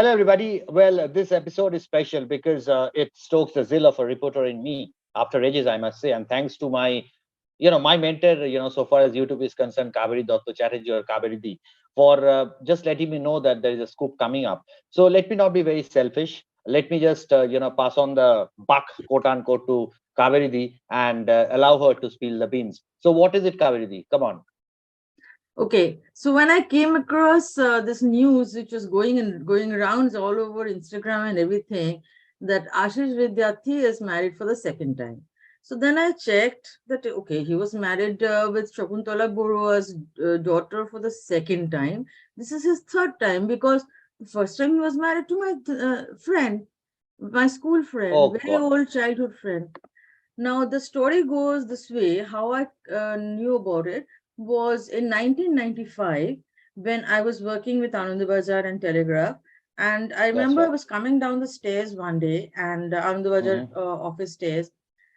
Hello, everybody. Well, this episode is special because it stokes the zeal of a reporter in me after ages, I must say. And thanks to my mentor, so far as YouTube is concerned, Kaveri Dotto Chatterjee or Kaveri Di, for just letting me know that there is a scoop coming up. So let me not be very selfish. Let me just, pass on the buck, quote unquote, to Kaveri Di and allow her to spill the beans. So what is it, Kaveri Di? Come on. Okay, so when I came across this news, which was going around all over Instagram and everything, that Ashish Vidyarthi is married for the second time. So then I checked that okay, he was married with Shakuntala Borua's daughter for the second time. This is his third time because the first time he was married to my friend, my school friend, Oh, very God. old childhood friend. Now, the story goes this way. How I knew about it was in 1995 when I was working with Anand Bazar and Telegraph. And I That's remember I right. was coming down the stairs one day and Anand Bazar Hmm. office stairs,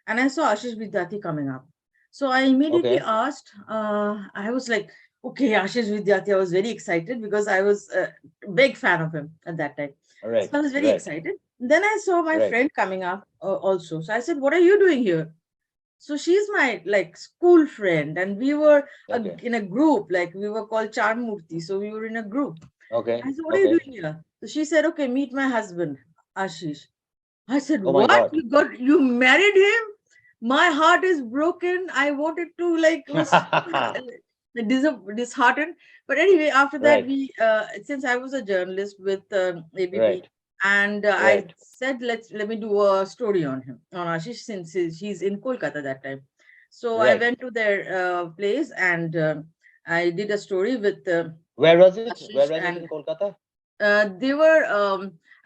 and I saw Ashish Vidyarthi coming up. So I immediately Okay. asked, I was like, okay, Ashish Vidyarthi. I was very excited because I was a big fan of him at that time. So Right. I was very Right. excited. Then I saw my Right. friend coming up also. So I said, "What are you doing here?" So she's my like school friend, and we were Okay. in a group. Like we were called Charmurti, so we were in a group. Okay. I said, "What are you Okay. doing here?" So she said, "Okay, meet my husband, Ashish." I said, Oh my "What? God. You married him?" My heart is broken. I wanted to like was disheartened. But anyway, after that, Right. we since I was a journalist with ABP, Right. and I Right. said let me do a story on him on Ashish since he's in Kolkata that time. So I Right. went to their place and I did a story with Where was it? Where Ashish, was it in and Kolkata? they were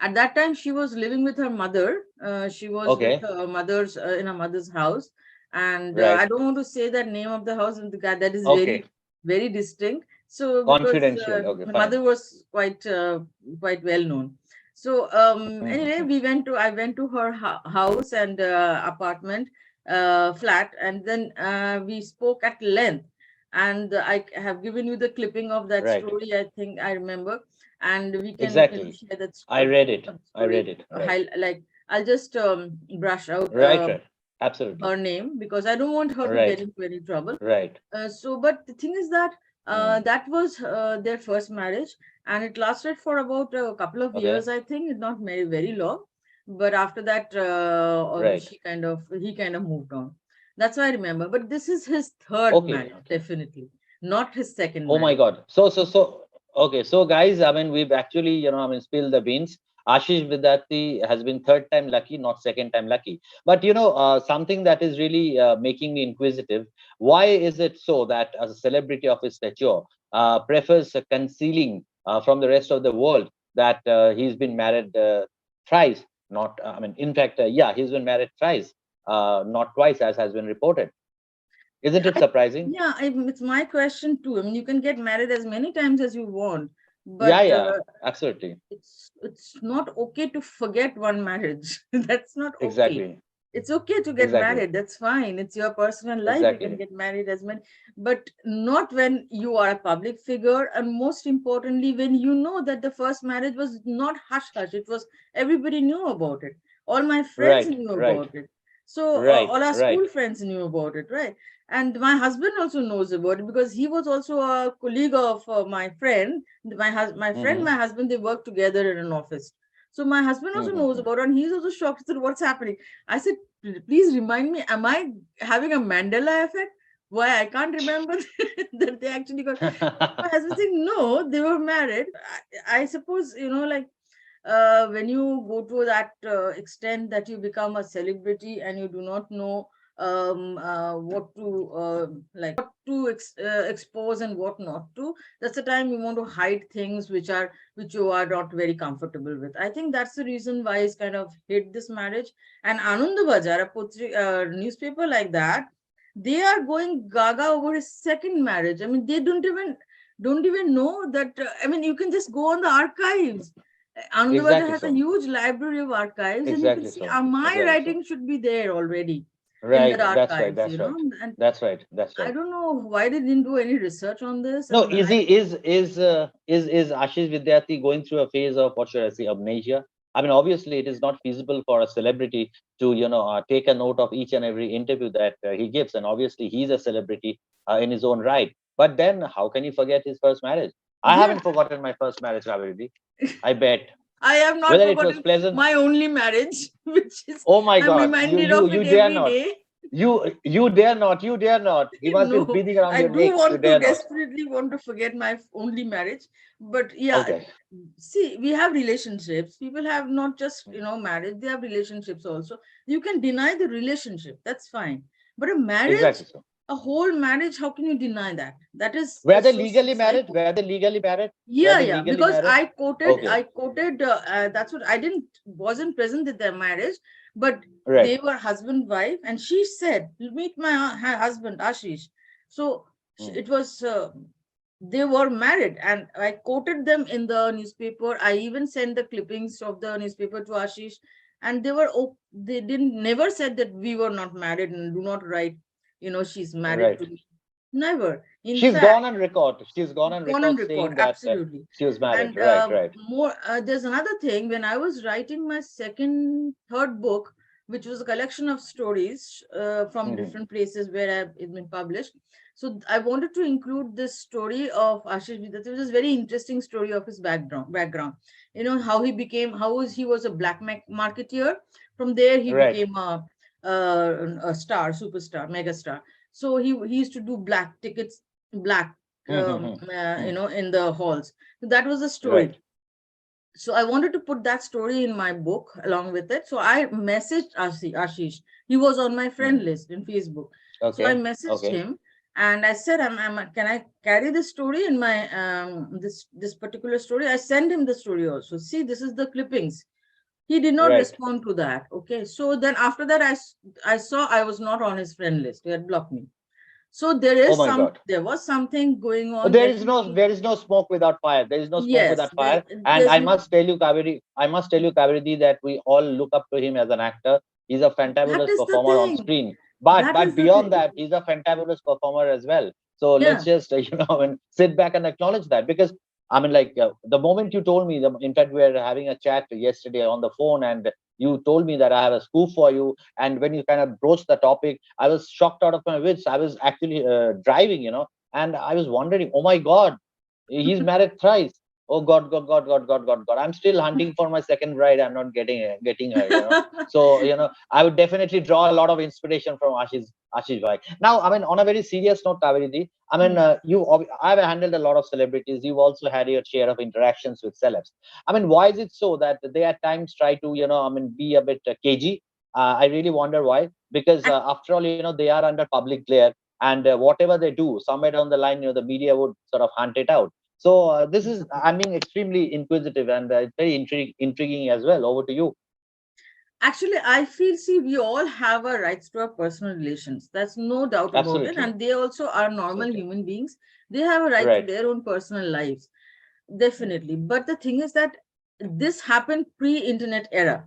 at that time she was living with her mother. She was with Okay. her mother's in her mother's house, and I Right. don't want to say that name of the house and the guy that is Okay. very distinct. So because Confidential. Okay. her Fine. mother was quite well known. So anyway, Mhm. I went to her house and apartment flat, and then we spoke at length. And I have given you the clipping of that Right. story. I think I remember, and we can Exactly. share that I read it. I read story it. Right. like I'll just brush out Right. Right. Absolutely. her name because I don't want her to get Right. into any trouble. Right. But the thing is that Mm. that was their first marriage, and it lasted for about a couple of years. Okay. I think it's not very long, but after that, Right. he kind of moved on. That's what I remember. But this is his third Okay. marriage, Okay. definitely, not his second Oh my marriage. God. Okay. So, guys, I mean, we've actually, spilled the beans. Ashish Vidyarthi has been third time lucky, not second time lucky. But, something that is really making me inquisitive. Why is it so that as a celebrity of his stature, prefers concealing from the rest of the world that he's been married thrice? Not, I mean, in fact, yeah, he's been married thrice, not twice, as has been reported. Isn't it I, surprising? yeah, it's my question too. I mean, you can get married as many times as you want, Yeah, but yeah, absolutely. it's not okay to forget one marriage. That's not okay. Exactly. It's okay to get Exactly. married. That's fine. It's your personal life. You can Exactly. get married as many, but not when you are a public figure, and most importantly, when you know that the first marriage was not hush hush. It was everybody knew about it. All my friends Right. knew Right. about it. So Right. all our school Right. friends knew about it, right? And my husband also knows about it because he was also a colleague of my friend. My friend, Mm-hmm. my husband, they work together in an office. So my husband also knows Mm-hmm. about it, and he's also shocked. He said, "What's happening?" I said, Please remind me, am I having a Mandela effect? Why I can't remember that they actually got." My husband saying, "No, they were married." I suppose, like when you go to that extent that you become a celebrity and you do not know what to expose and what not to, that's the time you want to hide things which you are not very comfortable with. I think that's the reason why he's kind of hid this marriage. And Anand Bajar, a newspaper like that, they are going gaga over his second marriage. I mean, they don't even know that. I mean, you can just go on the archives. Anandabhaja Exactly has a so. huge library of archives, and you can Exactly see so. my Exactly so. writing should be there already. in their Right. That's right. archives, That's right. and That's right. That's I right. don't know why they didn't do any research on this. No, And is he is Ashish Vidyarthi going through a phase of, what should I say, amnesia? I mean, obviously, it is not feasible for a celebrity to take a note of each and every interview that he gives, and obviously, he's a celebrity in his own right. But then, how can you forget his first marriage? I yeah, haven't forgotten my first marriage, Kaveri. I bet I have not whether it was forgotten pleasant. my only marriage, which is Oh my I'm God, you reminded you of you it dare every not. day. You dare not. You dare not. He must be No, breathing around I your do neck. You want to dare not. desperately want to forget my only marriage. But yeah, Okay. see, we have relationships. People have not just, marriage, they have relationships also. You can deny the relationship, that's fine. But a marriage, Exactly so. a whole marriage, how can you deny that? That is Were they so legally married? psycho. Were they legally married? Were Yeah, they yeah, legally because married? Okay. I quoted, that's what I didn't, wasn't present at their marriage, but Right. they were husband, wife, and she said, meet my her husband, Ashish. So Mm. it was, they were married, and I quoted them in the newspaper. I even sent the clippings of the newspaper to Ashish, and they were, they didn't, never said that we were not married and do not write, she's married Right. to me. Never. In She's fact, gone on record. She's gone on gone on record record, saying that absolutely. she was married. And Right. Right. more, there's another thing. When I was writing my third book, which was a collection of stories from Hmm. different places where it's been published, so I wanted to include this story of Ashish Vidyarthi. It was a very interesting story of his background. How he became, he was a black marketeer. From there he Right. became a star, superstar, megastar. So he used to do black tickets, black, Hmm. Hmm. in the halls. So that was the story. Right. So I wanted to put that story in my book along with it. So I messaged Ashish. He was on my friend Hmm. list in Facebook. So I Okay. messaged Okay. him and I said, can I carry this story in my, this particular story? I sent him the story also. See, this is the clippings. He did not Right. respond to that. Okay. So then after that, I saw I was not on his friend list. He had blocked me. So Oh my God. there was something going on, There definitely. is no smoke without fire. There is no smoke Yes, without fire. And there's I no, must tell you, Kaveri, that we all look up to him as an actor. He's a that fantabulous is the performer on thing. screen. But That is the beyond thing. that, he's a fantabulous performer as well. So let's Yeah. just and sit back and acknowledge that, because I mean, like, the moment you told me, in fact, we were having a chat yesterday on the phone, and you told me that I have a scoop for you. And when you kind of broached the topic, I was shocked out of my wits. I was actually driving, and I was wondering, oh my God, he's married thrice. Oh God, God, God, God, God, God, God. I'm still hunting for my second bride. I'm not getting her. So, I would definitely draw a lot of inspiration from Ashish Bhai. Now, I mean, on a very serious note, Kaveri ji, I mean, Hmm. I've handled a lot of celebrities. You've also had your share of interactions with celebs. I mean, why is it so that they at times try to, be a bit cagey? I really wonder why. Because after all, they are under public glare, and whatever they do, somewhere down the line, the media would sort of hunt it out. So this is, I'm being extremely inquisitive, and it's very intriguing as well. Over to you. Actually, I feel, see, we all have our rights to our personal relations. That's no doubt about it. Absolutely, And they also are normal absolutely. human beings. They have a right to Right. their own personal lives. Definitely. But the thing is that this happened pre-internet era.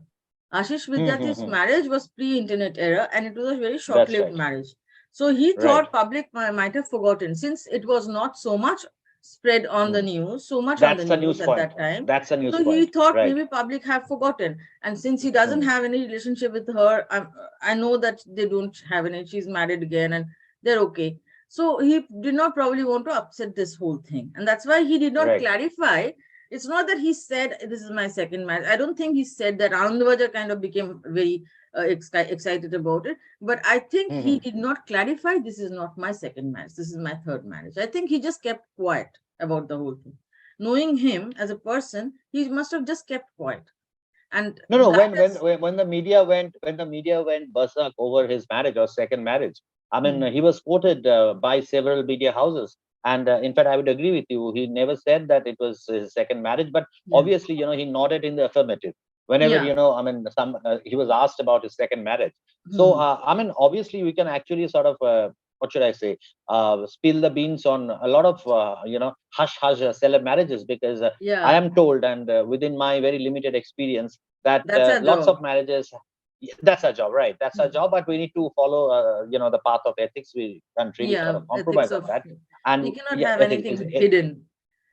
Ashish Vidyarthi's Mm-hmm. marriage was pre-internet era, and it was a very That's short-lived right. marriage. So he Right. thought public might have forgotten, since it was not so much spread on the Mm. news, so much on the That's a news news at point. that time. That's a news So he point. thought Right. maybe public have forgotten. And since he doesn't Mm. have any relationship with her, I know that they don't have any. She's married again, and they're okay. So he did not probably want to upset this whole thing, and that's why he did not Right. clarify. It's not that he said this is my second marriage. I don't think he said that. Anandavaja kind of became very excited about it, but I think he Mm-hmm. did not clarify. This is not my second marriage. This is my third marriage. I think he just kept quiet about the whole thing. Knowing him as a person, he must have just kept quiet, and No, no. that is. When the media went berserk over his marriage or second marriage, I mean, Hmm. he was quoted by several media houses, and in fact, I would agree with you. He never said that it was his second marriage, but Yeah, obviously, he nodded in the affirmative whenever, yeah. I mean, he was asked about his second marriage. So, Hmm. I mean, obviously, we can actually sort of, what should I say, spill the beans on a lot of, hush hush celeb marriages, because I Yeah, am told, and within my very limited experience, that that's our lots job. of marriages, That's our job, right? That's our Hmm. job, but we need to follow, the path of ethics. We can't really sort Yeah, of compromise ethics on of, that. we And cannot yeah, have ethics, anything hidden.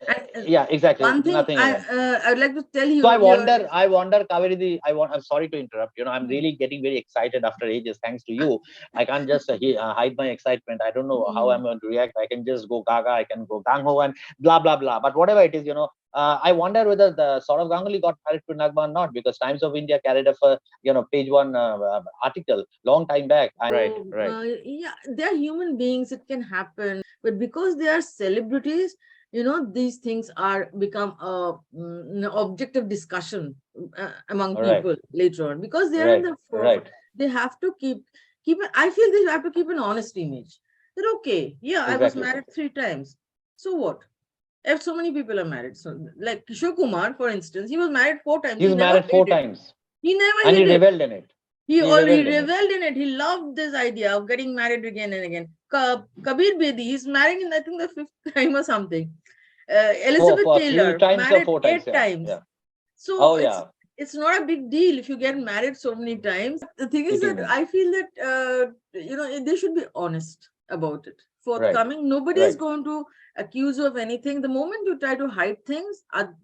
And yeah, exactly, one thing nothing in it. I would like to tell So you, you're, I wonder, Kaveri, I'm sorry to interrupt. I'm hmm, really getting very excited after ages, thanks to you. I can't just hide my excitement. I don't know how hmm, I'm going to react. I can just go gaga, I can go gang ho and blah, blah, blah. But whatever it is, I wonder whether the Saurav Ganguly got married to Nagma or not, because Times of India carried up a, page one article long time back. Right, so right, yeah, they're human beings. It can happen, but because they are celebrities, these things are become an object of discussion among all right, people later on, because they are in right, the forefront. right. They have to keep. I feel they have to keep an honest image. That okay, yeah, I was Exactly. married 3 times. So what? If so many people are married, so like Kishore Kumar, for instance, he was married 4 times. He He's never married hid four it. times He never and he hid it. reveled in it. He Reveled in it. reveled in it. He loved this idea of getting married again and again. Kabir Bedi is marrying in, I think, the fifth time or something. Elizabeth For few Taylor times or married four times, eight yeah, times. yeah. So Oh yeah, it's not a big deal if you get married so many times. The thing is it that isn't. I feel that they should be honest about it. Right, Forthcoming, nobody is right. going to accuse you of anything. The moment you try to hide things, are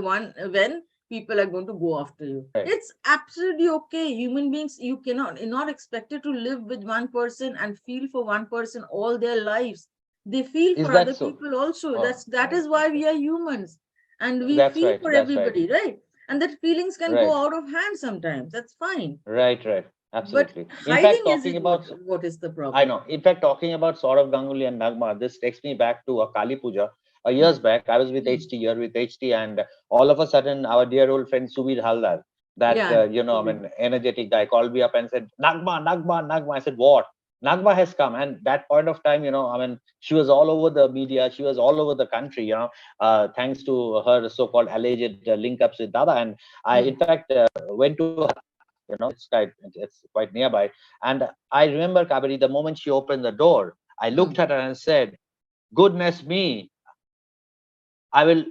one when people are going to go after you. Right. It's absolutely okay. Human beings, you cannot, you're not expected to live with one person and feel for one person all their lives. They feel Is for that other so? people also. Oh, That right. is why we are humans, and we That's feel right. for That's right. everybody, right? And that feelings can go Right. out of hand sometimes. That's fine. Right. Right. But Absolutely. In fact, hiding is talking it about, what is the I problem? know. In fact, talking about Saurav Ganguly and Nagma, this takes me back to a Kali Puja. Years Hmm. back, I was with Hmm. HT, here with HT, and all of a sudden, our dear old friend Subir Haldar, that, Yeah. I mean, energetic guy, called me up and said, Nagma, Nagma, Nagma. I said, what? Nagma has come. And that point of time, I mean, she was all over the media, she was all over the country, thanks to her so called alleged link ups with Dada. And I, Hmm. in fact, went to her house. It's quite nearby. And I remember, Kabari, the moment she opened the door, I Hmm. looked at her and said, goodness me, I will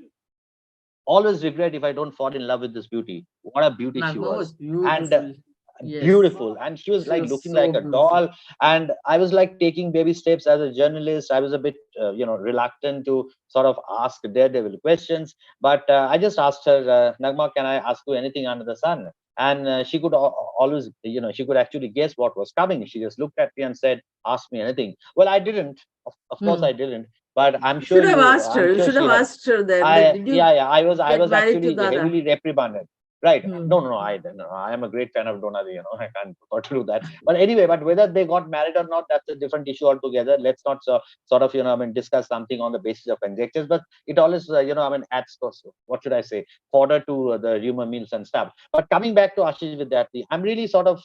always regret if I don't fall in love with this beauty. What a beauty she Nagma was was. And beautiful. Yes. beautiful. And she was She like was looking so like a beautiful. doll. And I was like taking baby steps as a journalist. I was a bit, reluctant to sort of ask daredevil questions. But I just asked her, Nagma, can I ask you anything under the sun? And she could always, she could actually guess what was coming. She just looked at me and said, ask me anything. Well, I didn't. Of course, Hmm. I didn't. But You should have asked her. I'm You sure should have she had. asked her then. That, did you I get was married to actually Dada? heavily reprimanded. Right. Hmm. No, no, no. I don't know. I am a great fan of Donadi, I can't got to do that. But anyway, but whether they got married or not, that's a different issue altogether. Let's not sort of, I mean, discuss something on the basis of conjectures, but it always, I mean, adds, what should I say, fodder to the rumor mills and stuff. But coming back to Ashish Vidyarthi, I'm really sort of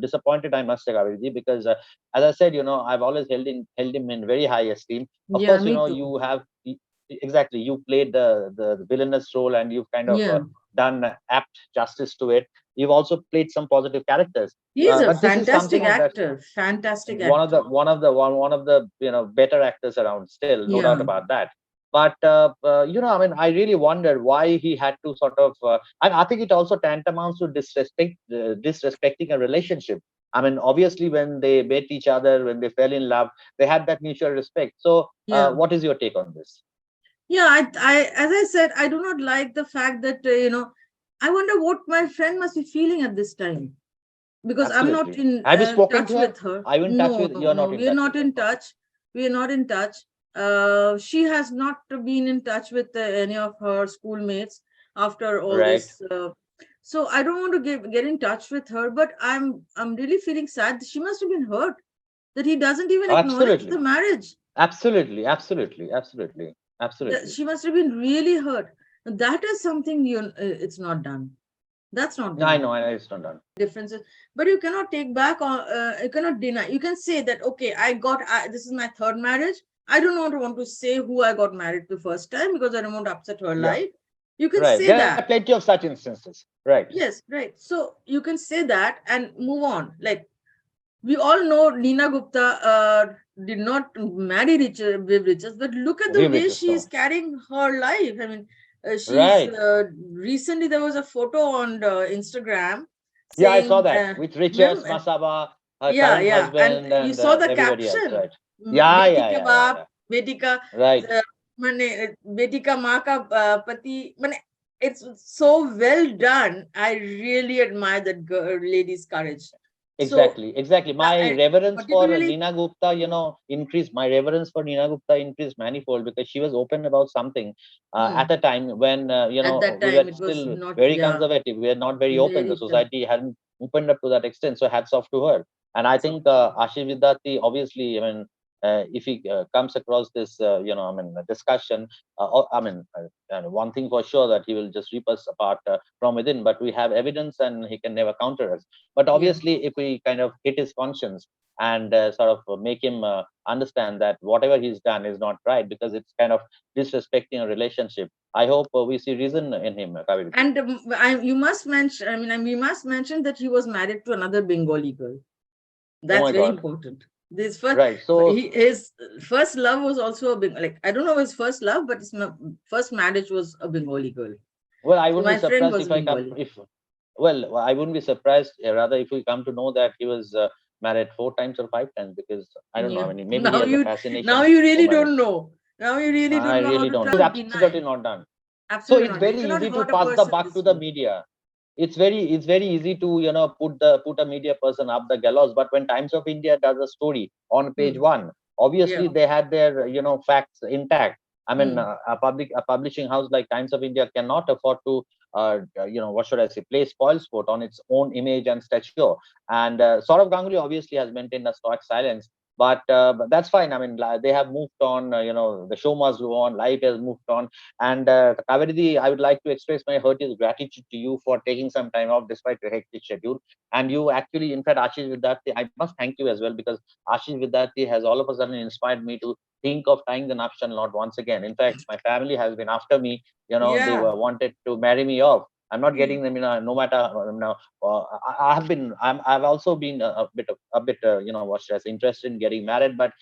disappointed, I must say, Kaveri, because as I said, I've always held him in very high esteem. Of Yeah, course, me too. you have exactly, you played the villainous role, and you've kind of Yeah. done apt justice to it. You've also played some positive characters, He is a but this is fantastic something that actor. Fantastic actor. one of the better actors around, still, no doubt Yeah. about that. But I mean, I really wondered why he had to sort of, and I think it also tantamounts to disrespecting a relationship. I mean, obviously, when they met each other, when they fell in love, they had that mutual respect. So, Yeah. what is your take on this? Yeah. As I said, I do not like the fact that, I wonder what my friend must be feeling at this time, because I'm not Absolutely. in Have you spoken touch to her? with her. Are you in touch No, with? no, You're no. not in We are touch not with her. in Okay. touch. We are not in touch. She has not been in touch with any of her schoolmates after all Right. this. So I don't want to get in touch with her, but I'm really feeling sad. She must have been hurt that he doesn't even acknowledge the Absolutely. marriage. Absolutely. Absolutely. Absolutely. That Absolutely. she must have been really hurt. That is something it's not done. That's not No, I done. know. I know it's not done. Differences, but you cannot take back or you cannot deny. You can say that okay, this is my third marriage. I don't want to say who I got married to first time because I don't want to upset her Yeah. life. You can Right. say There are that. plenty of such instances. Right. Yes, right. So you can say that and move on. Like we all know Neena Gupta did not marry Viv Richards, but look at the Viv way Richards. she is No. carrying her life. I mean, she's Right. recently there was a photo on Instagram. Yeah, I saw saying, that with Richards, remember? Masaba, her Yeah, current yeah. And husband, you and saw the everybody else, caption, right? Yeah, "Beti yeah, ka yeah, yeah, baap, yeah. beti ka Right. mane, beti ka maa ka pati." Mane, it's so well done. I really admire that girl, lady's courage. So, Exactly, exactly. My and reverence for particularly, Nina Gupta, increased. My reverence for Nina Gupta increased manifold because she was open about something at hmm, a time when at that we were time it was still not, very yeah, conservative. We were not very open. The very tough. society hadn't opened up to that extent. So hats off to her. And I So, think Ashish Vidyarthi, obviously, I mean, if he comes across this, discussion, one thing for sure that he will just rip us apart from within. But we have evidence, and he can never counter us. But yeah. obviously, if we kind of hit his conscience and sort of make him understand that whatever he's done is not right because it's kind of disrespecting a relationship, I hope we see reason in him, Kaveri. And you must mention, we must mention that he was married to another Bengali girl. Oh That's my very God. important. This first, Right. So, his first love was also a big, like, I don't know his first love, but his first marriage was a Bengali girl. well, I So wouldn't be my friend surprised was if I come, Bengali. if, well, I wouldn't be surprised rather if we come to know that he was married 4 times or 5 times because I don't know. Yeah. I mean, maybe he has a Now fascination you with really women. don't know. Now you really I don't know how really to don't. It's absolutely deny. not done. So Absolutely it's not. You very cannot easy to hurt a pass the person buck to this the way. media. It's very easy to put a media person up the gallows. But when Times of India does a story on page Hmm. one, obviously Yeah. they had their facts intact. I mean, Hmm. a publishing house like Times of India cannot afford to what should I say, play spoil sport on its own image and stature. And Saurav Ganguly obviously has maintained a stoic silence, but that's fine. I mean, they have moved on. The show must go on. Life has moved on. And Kaveri, I would like to express my heartiest gratitude to you for taking some time off despite your hectic schedule. And you actually, in fact, Ashish Vidyarthi, I must thank you as well because Ashish Vidyarthi has all of a sudden inspired me to think of tying the nuptial knot once again. In fact, my family has been after me. They Yeah. were wanted to marry me off. I'm not Hmm. getting them, no matter. I have been. I've also been what should I say, interested in getting married, but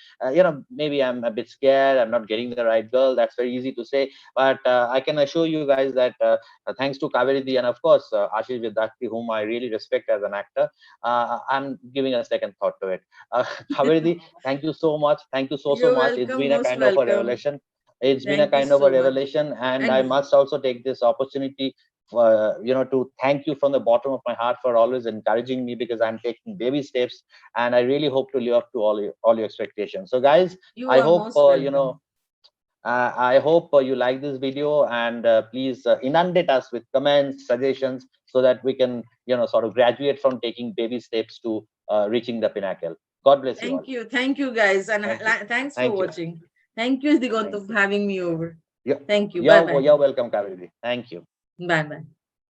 maybe I'm a bit scared. I'm not getting the right girl. That's very easy to say, but I can assure you guys that thanks to Kaveri and of course Ashish Vidyarthi, whom I really respect as an actor, I'm giving a second thought to it. Kaveri, thank you so much. Thank you so You're much. It's welcome. been a Most kind of a welcome. revelation. It's been a Thank you kind of a so much. revelation, and I And must also take this opportunity to thank you from the bottom of my heart for always encouraging me because I'm taking baby steps, and I really hope to live up to all your expectations. So, guys, you I are hope most welcome. I hope you like this video, and please inundate us with comments, suggestions, so that we can, sort of graduate from taking baby steps to reaching the pinnacle. God bless you all. Thank you, guys, and Thank you. thanks for Thank you. watching. Thank you, Digant, Thank for you. having me over. You're, Thank you. Bye you're, bye. you're welcome, Kaveri. Thank you. Bye bye.